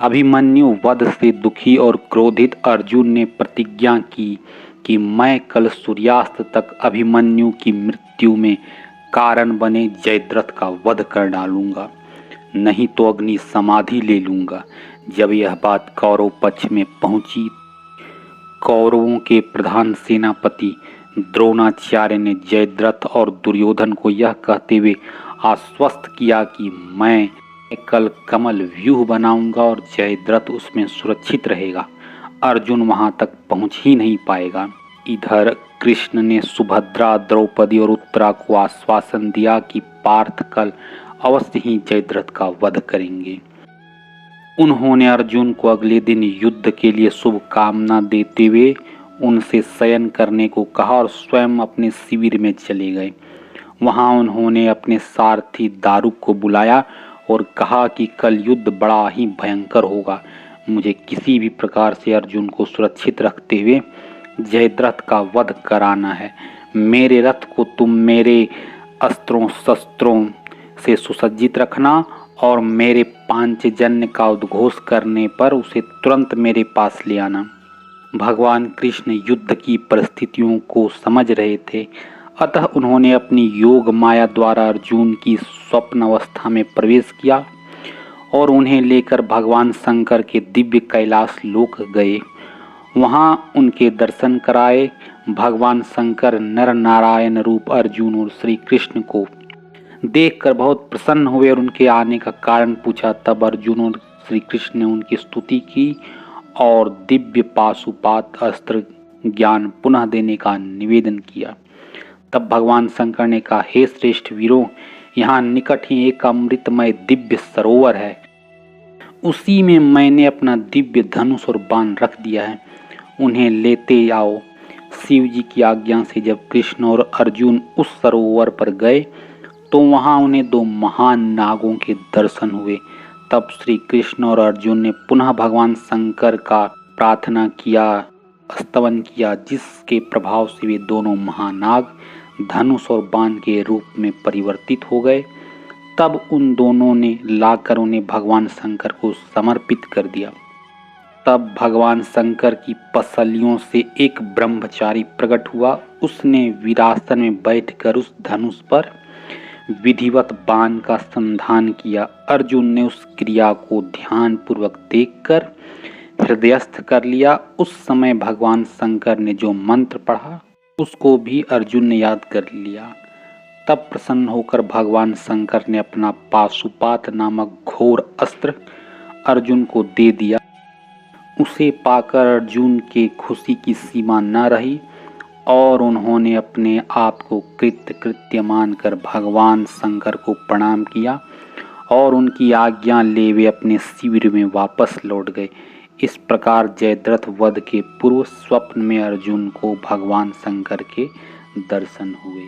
अभिमन्यु वध से दुखी और क्रोधित अर्जुन ने प्रतिज्ञा की कि मैं कल सूर्यास्त तक अभिमन्यु की मृत्यु में कारण बने जयद्रथ का वध कर डालूंगा, नहीं तो अग्नि समाधि ले लूंगा। जब यह बात कौरव पक्ष में पहुंची, कौरवों के प्रधान सेनापति द्रोणाचार्य ने जयद्रथ और दुर्योधन को यह कहते हुए आश्वस्त किया कि मैं कल कमल व्यूह बनाऊंगा और जयद्रथ उसमें सुरक्षित रहेगा, अर्जुन वहां तक पहुंच ही नहीं पाएगा। इधर कृष्ण ने सुभद्रा, द्रौपदी और उत्तरा को आश्वासन दिया कि पार्थ कल अवश्य ही जयद्रथ का वध करेंगे। उन्होंने अर्जुन को अगले दिन युद्ध के लिए शुभकामना देते हुए उनसे शयन करने को कहा और स्वयं अपने शिविर में चले गए। वहां उन्होंने अपने सारथी दारुक को बुलाया और कहा कि कल युद्ध बड़ा ही भयंकर होगा, मुझे किसी भी प्रकार से अर्जुन को सुरक्षित रखते हुए जयद्रथ का वध कराना है। मेरे रथ को तुम मेरे अस्त्रों शस्त्रों से सुसज्जित रखना और मेरे पांचजन्य का उद्घोष करने पर उसे तुरंत मेरे पास ले आना। भगवान कृष्ण युद्ध की परिस्थितियों को समझ रहे थे, अतः उन्होंने अपनी योग माया द्वारा अर्जुन की स्वप्न अवस्था में प्रवेश किया और उन्हें लेकर भगवान शंकर के दिव्य कैलाश लोक गए। वहां उनके दर्शन कराए। भगवान शंकर नर नारायण रूप अर्जुन और श्री कृष्ण को देखकर बहुत प्रसन्न हुए और उनके आने का कारण पूछा। तब अर्जुन और श्री कृष्ण ने उनकी स्तुति की और दिव्य पाशुपात अस्त्र ज्ञान पुनः देने का निवेदन किया। तब भगवान शंकर ने कहा, हे श्रेष्ठ वीरों, यहाँ निकट ही एक अमृतमय दिव्य सरोवर है, उसी में मैंने अपना दिव्य धनुष और बाण रख दिया है, उन्हें लेते आओ। शिव जी की आज्ञा से जब कृष्ण और अर्जुन उस सरोवर पर गए तो वहां उन्हें दो महान नागों के दर्शन हुए। तब श्री कृष्ण और अर्जुन ने पुनः भगवान शंकर का प्रार्थना किया, स्तवन किया, जिसके प्रभाव से वे दोनों महानाग धनुष और बाण के रूप में परिवर्तित हो गए। तब उन दोनों ने लाकर उन्हें भगवान शंकर को समर्पित कर दिया। तब भगवान शंकर की पसलियों से एक ब्रह्मचारी प्रकट हुआ। उसने वीरासन में बैठकर उस धनुष पर विधिवत बाण का संधान किया। अर्जुन ने उस क्रिया को ध्यान पूर्वक देखकर हृदयस्थ कर लिया। उस समय भगवान शंकर ने जो मंत्र पढ़ा उसको भी अर्जुन ने याद कर लिया। तब प्रसन्न होकर भगवान शंकर ने अपना पाशुपात नामक घोर अस्त्र अर्जुन को दे दिया। उसे पाकर अर्जुन के खुशी की सीमा न रही और उन्होंने अपने आप को कृत्य मानकर भगवान शंकर को प्रणाम किया और उनकी आज्ञा ले वे अपने शिविर में वापस लौट गए। इस प्रकार जयद्रथ वध के पूर्व स्वप्न में अर्जुन को भगवान शंकर के दर्शन हुए।